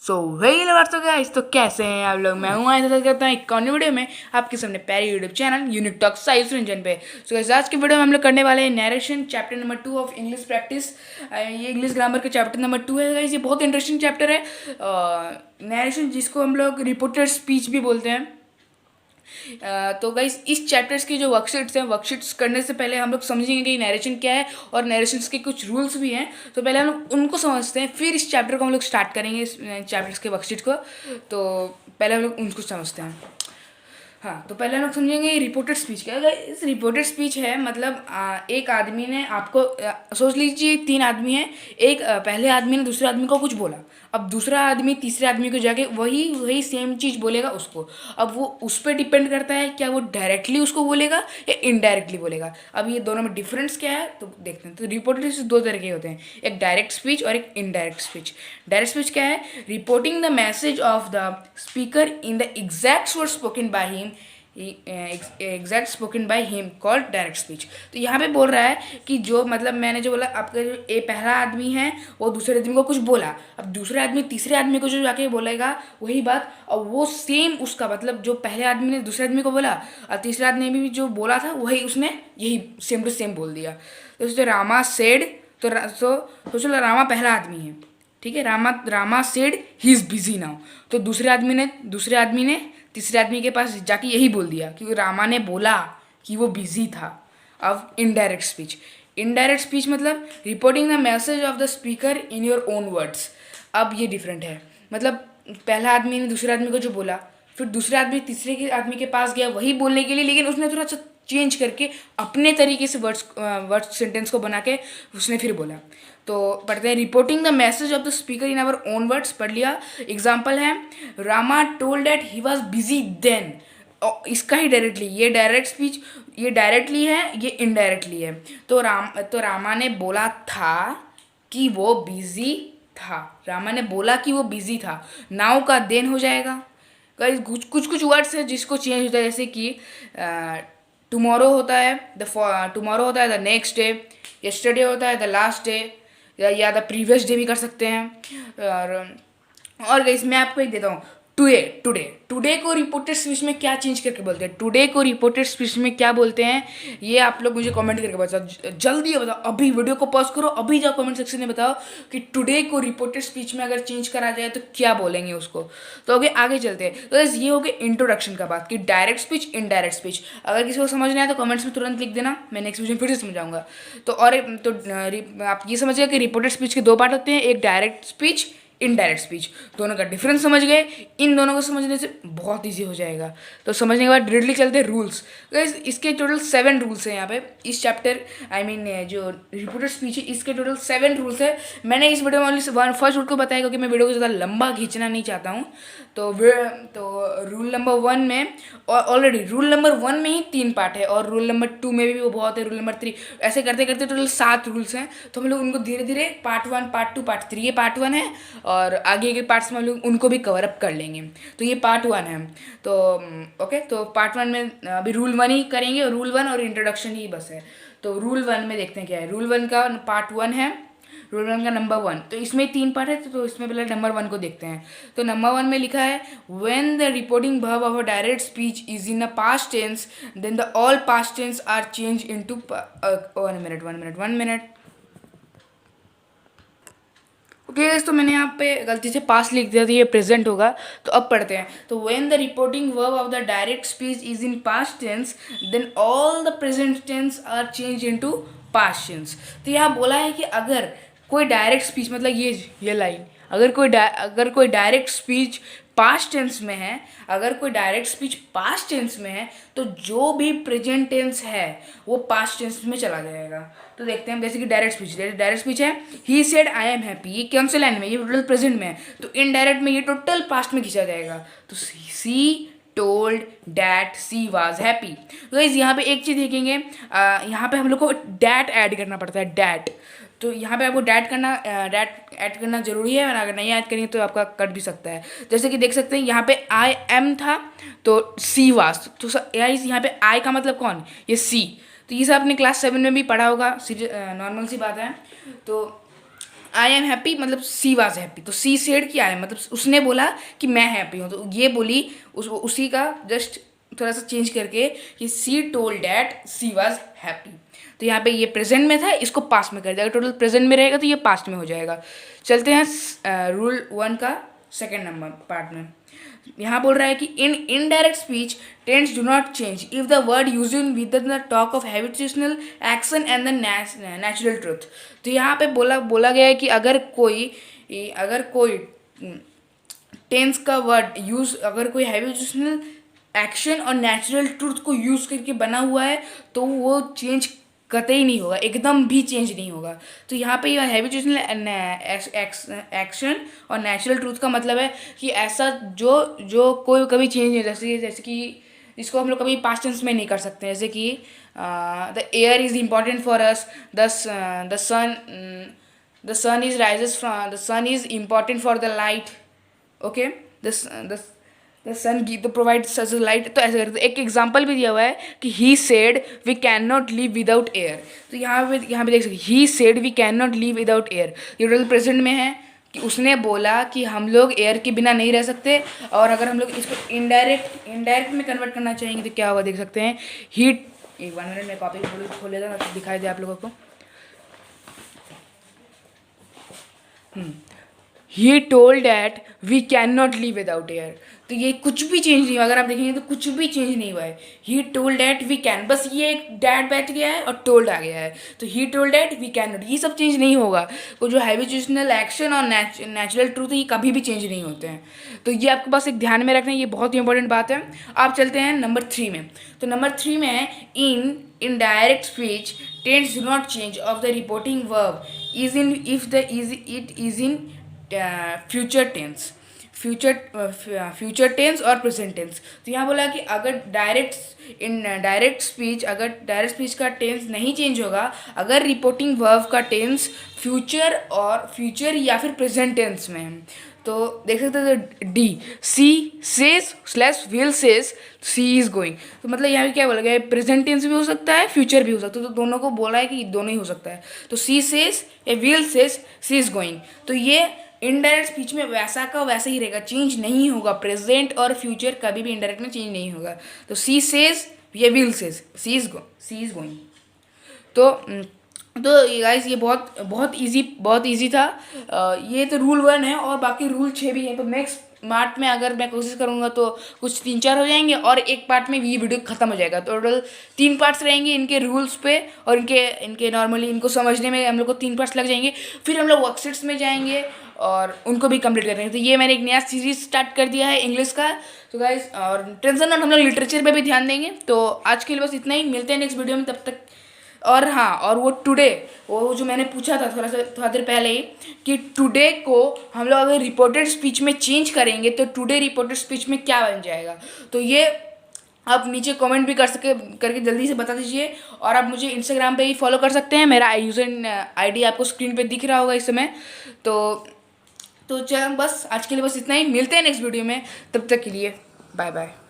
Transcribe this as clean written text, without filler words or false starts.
So well WhatsApp guys, तो कैसे हैं आप लोग। मैं हूँ आया करता हूँ एक कौन वीडियो में आपके सामने प्यारे YouTube channel unique talk science Ranjan पे। सो गाइस, आज की वीडियो में हम लोग करने वाले हैं narration chapter number 2 of English practice. ये इंग्लिश ग्रामर का चैप्टर नंबर 2 है गाइस। ये बहुत इंटरेस्टिंग चैप्टर है। नरेशन जिसको हम लोग रिपोर्टेड स्पीच भी बोलते हैं। तो गाइस, इस चैप्टर्स की जो वर्कशीट्स हैं, वर्कशीट्स करने से पहले हम लोग समझेंगे कि नरेशन क्या है और नरेशंस के कुछ रूल्स भी हैं। तो पहले हम लोग उनको समझते हैं, फिर इस चैप्टर को हम लोग स्टार्ट करेंगे, इस चैप्टर्स के वर्कशीट को। तो पहले हम लोग उनको समझते हैं। हाँ, तो पहले हम लोग समझेंगे रिपोर्टेड स्पीच क्या है। इस रिपोर्टेड स्पीच है मतलब एक आदमी ने आपको सोच लीजिए 3 आदमी हैं। एक पहले आदमी ने दूसरे आदमी को कुछ बोला। अब दूसरा आदमी तीसरे आदमी को जाके वही वही सेम चीज़ बोलेगा उसको। अब वो उस पर डिपेंड करता है क्या वो डायरेक्टली उसको बोलेगा या इनडायरेक्टली बोलेगा। अब ये दोनों में डिफरेंस क्या है तो देखते हैं। तो रिपोर्टेड स्पीच 2 तरह के होते हैं, एक डायरेक्ट स्पीच और एक इनडायरेक्ट स्पीच। डायरेक्ट स्पीच क्या है? Reporting the message of the speaker in the exact word spoken by him, exact spoken by him called direct speech. तो यहाँ पे बोल रहा है कि जो मतलब मैंने जो बोला, आपका जो पहला आदमी है वो दूसरे आदमी को कुछ बोला। अब दूसरे आदमी तीसरे आदमी को जो जाके बोलेगा वही बात, और वो सेम उसका मतलब जो पहले आदमी ने दूसरे आदमी को बोला और तीसरे आदमी ने भी जो बोला था वही उसने यही सेम टू सेम बोल दिया। तो इसलिए रामा सेड, तो चलो रामा पहला आदमी है, ठीक है। Rama said he is busy now. तो दूसरे आदमी ने तीसरे आदमी के पास जाके यही बोल दिया कि रामा ने बोला कि वो बिजी था। अब इनडायरेक्ट स्पीच मतलब reporting the message of the speaker in your own words. अब ये डिफरेंट है, मतलब पहला आदमी ने दूसरे आदमी को जो बोला, फिर दूसरे आदमी तीसरे के आदमी के पास गया वही बोलने के लिए, लेकिन उसने थोड़ा सा चेंज करके अपने तरीके से वर्ड्स सेंटेंस को बना के उसने फिर बोला। तो पढ़ते हैं reporting the message of the speaker in our own words. पढ़ लिया। एग्जाम्पल है Rama told that he was busy then. इसका ही डायरेक्टली, ये डायरेक्ट स्पीच, ये डायरेक्टली है, ये इनडायरेक्टली है। तो रामा ने बोला था कि वो बिजी था। रामा ने बोला कि वो बिजी था। नाउ का देन हो जाएगा। कुछ कुछ वर्ड्स है जिसको चेंज होता है, जैसे कि टुमारो होता है टुमारो होता है द नेक्स्ट डे, यस्टरडे होता है द लास्ट डे, या द प्रीवियस डे भी कर सकते हैं। और गाइस मैं आपको एक देता हूँ, टुडे को रिपोर्टेड स्पीच में क्या चेंज करके बोलते हैं, टुडे को रिपोर्टेड स्पीच में क्या बोलते हैं, ये आप लोग मुझे कमेंट करके बताओ। जल्दी बताओ, अभी वीडियो को पॉज करो, अभी जाओ कमेंट सेक्शन में बताओ कि टुडे को रिपोर्टेड स्पीच में अगर चेंज करा जाए तो क्या बोलेंगे उसको। तो आगे चलते हैं। तो ये हो गया इंट्रोडक्शन का बात कि डायरेक्ट स्पीच इनडायरेक्ट स्पीच। अगर किसी को समझ नहीं आया तो कमेंट्स में तुरंत लिख देना, मैं नेक्स्ट वीडियो में फिर से समझाऊंगा। तो आप ये समझिए कि रिपोर्टेड स्पीच के 2 पार्ट होते हैं, एक डायरेक्ट स्पीच, इनडायरेक्ट स्पीच। दोनों का डिफरेंस समझ गए, इन दोनों को समझने से बहुत इजी हो जाएगा। तो समझने के बाद डायरेक्टली चलते हैं रूल्स। गाइस इसके टोटल 7 रूल्स हैं यहाँ पे इस चैप्टर, जो रिपोर्टेड स्पीच है इसके टोटल 7 रूल्स है। मैंने इस वीडियो में ओनली फर्स्ट रूल को बताया क्योंकि मैं वीडियो को ज़्यादा लंबा खींचना नहीं चाहता हूँ। तो रूल नंबर 1 में, और ऑलरेडी रूल नंबर 1 में ही 3 पार्ट है, और रूल नंबर 2 में भी वो बहुत है, रूल नंबर 3, ऐसे करते करते टोटल 7 रूल्स हैं। तो हम लोग उनको धीरे धीरे पार्ट 1, पार्ट 2, पार्ट 3, ये पार्ट 1 है, और आगे के पार्ट्स में हम लोग उनको भी कवर अप कर लेंगे। तो ये पार्ट 1 है। तो ओके, तो पार्ट 1 में अभी रूल 1 ही करेंगे, रूल 1 और इंट्रोडक्शन ही बस है। तो रूल 1 में देखते हैं क्या है। रूल 1 का पार्ट 1 है, रूल 1 का नंबर 1। तो इसमें 3 पार्ट है, तो इसमें पहले नंबर 1 को देखते हैं। तो नंबर 1 में लिखा है when the reporting verb of a direct speech is in a past tense then the all past tense are change into 1 minute. Okay, तो मैंने यहाँ पे गलती से पास लिख दिया था, ये प्रेजेंट होगा। तो अब पढ़ते हैं। तो when the reporting verb of the direct speech is in past tense then all the present tense are change into past tense. तो यहाँ बोला है कि अगर कोई डायरेक्ट स्पीच, मतलब ये लाइन, अगर कोई डायरेक्ट स्पीच पास्ट टेंस में है, अगर कोई डायरेक्ट स्पीच पास्ट टेंस में है तो जो भी प्रेजेंट टेंस है वो पास्ट टेंस में चला जाएगा। तो देखते हैं, जैसे कि डायरेक्ट स्पीच है he said I am happy, ये कौन से लाइन में, ये टोटल प्रेजेंट में है। तो इनडायरेक्ट में ये टोटल पास्ट में खींचा जाएगा। तो सी told that she was happy. तो गाइस यहाँ पे एक चीज़ देखेंगे, यहाँ पे हम लोग को डैट ऐड करना पड़ता है, डैट। तो यहाँ पे आपको डैट ऐड करना जरूरी है, और अगर नहीं ऐड करेंगे तो आपका कट भी सकता है। जैसे कि देख सकते हैं यहाँ पे आई एम था तो सी वाज। तो यहाँ पे आई का मतलब कौन, ये सी। तो ये सब आपने क्लास 7 में भी पढ़ा होगा, नॉर्मल सी बात है। तो आई एम हैप्पी मतलब सी वाज हैप्पी, तो सी सेड क्या है मतलब उसने बोला कि मैं हैप्पी हूँ, तो ये बोली उसी का जस्ट थोड़ा सा चेंज करके कि सी told that she was happy. तो यहाँ पे ये प्रेजेंट में था, इसको पास्ट में कर दिया, टोटल प्रेजेंट में रहेगा तो ये पास्ट में हो जाएगा। चलते हैं रूल 1 का सेकेंड नंबर पार्ट में। यहाँ बोल रहा है कि in indirect speech tense do not change if the word use in with the talk of habitual action and the natural truth. तो यहाँ पे बोला गया है कि अगर कोई टेंस का वर्ड यूज, अगर कोई हैबिचुअल एक्शन और नेचुरल ट्रूथ को यूज करके बना हुआ है तो वो चेंज कतई नहीं होगा, एकदम भी चेंज नहीं होगा। तो यहाँ पे ये हैबिचुअल एक्शन और नेचुरल ट्रूथ का मतलब है कि ऐसा जो कोई कभी चेंज नहीं, जैसे कि इसको हम लोग कभी पास्ट टेंस में नहीं कर सकते, जैसे कि the air is important for us, the sun is important for the light, okay, the sun to provide such light. तो ऐसे करते, एक एग्जाम्पल भी दिया हुआ है कि he said we can not live without air. तो यहाँ पे देख सकते, he said we can not live without air, ये टोटल प्रेजेंट में है कि उसने बोला कि हम लोग एयर के बिना नहीं रह सकते। और अगर हम लोग इसको इनडायरेक्ट में कन्वर्ट करना चाहेंगे तो क्या होगा देख सकते हैं, हीट, एक 1 मिनट में कॉपी खोल लेता हूँ दिखाई दे आप लोगों को। He told that we can not live without air. तो ये कुछ भी चेंज नहीं हुआ, अगर आप देखेंगे तो कुछ भी चेंज नहीं हुआ है। He told that we can, बस ये एक डैट बैठ गया है और टोल्ड आ गया है, तो he told that we can not, ये सब चेंज नहीं होगा। वो जो हैबिचुअल एक्शन और नेचुरल ट्रूथ है ये कभी भी चेंज नहीं होते हैं। तो ये आपके पास एक ध्यान में रखना है, ये बहुत ही इंपॉर्टेंट बात है। आप चलते हैं नंबर 3 में। तो नंबर 3 में है in direct speech tense do not change of the reporting verb is in if the it is in future tense, future tense और प्रेजेंट टेंस। तो यहाँ बोला कि अगर डायरेक्ट स्पीच का टेंस नहीं चेंज होगा अगर रिपोर्टिंग वर्ब का टेंस फ्यूचर या फिर प्रेजेंट टेंस में है। तो देख सकते हैं D, she says slash will says she is going. तो मतलब यहाँ पे क्या बोला गया है, प्रेजेंट टेंस भी हो सकता है, फ्यूचर भी हो सकता है, तो दोनों को बोला है कि दोनों ही हो सकता है। तो सी सेज या will says she is going, तो ये इनडायरेक्ट स्पीच में वैसा का वैसा ही रहेगा, चेंज नहीं होगा। प्रेजेंट और फ्यूचर कभी भी इनडायरेक्ट में चेंज नहीं होगा। तो सी सेज या will says she is going. तो गाइस ये बहुत इजी था। ये तो रूल 1 है और बाकी रूल 6 भी हैं। तो नेक्स्ट पार्ट में अगर मैं कोशिश करूँगा तो कुछ 3-4 हो जाएंगे और एक पार्ट में ये वीडियो ख़त्म हो जाएगा। तो टोटल 3 पार्ट्स रहेंगे इनके रूल्स पे, और इनके नॉर्मली इनको समझने में हम लोग को 3 पार्ट्स लग जाएंगे। फिर हम लोग वर्कशीट्स में जाएंगे और उनको भी कंप्लीट करेंगे। तो ये मैंने एक नया सीरीज स्टार्ट कर दिया है इंग्लिश का। तो गाइस और टेंशन नॉट, हम लोग लिटरेचर पे भी ध्यान देंगे। तो आज के लिए बस इतना ही, मिलते हैं नेक्स्ट वीडियो में, तब तक। और हाँ, और वो जो मैंने पूछा था थोड़ा देर पहले ही कि टुडे को हम लोग अगर रिपोर्टेड स्पीच में चेंज करेंगे तो टुडे रिपोर्टेड स्पीच में क्या बन जाएगा। तो ये आप नीचे कमेंट भी करके जल्दी से बता दीजिए। और आप मुझे इंस्टाग्राम पे ही फॉलो कर सकते हैं, मेरा यूज़र आईडी आपको स्क्रीन पे दिख रहा होगा इस समय। तो चल बस आज के लिए बस इतना ही, मिलते हैं नेक्स्ट वीडियो में, तब तक के लिए बाय बाय।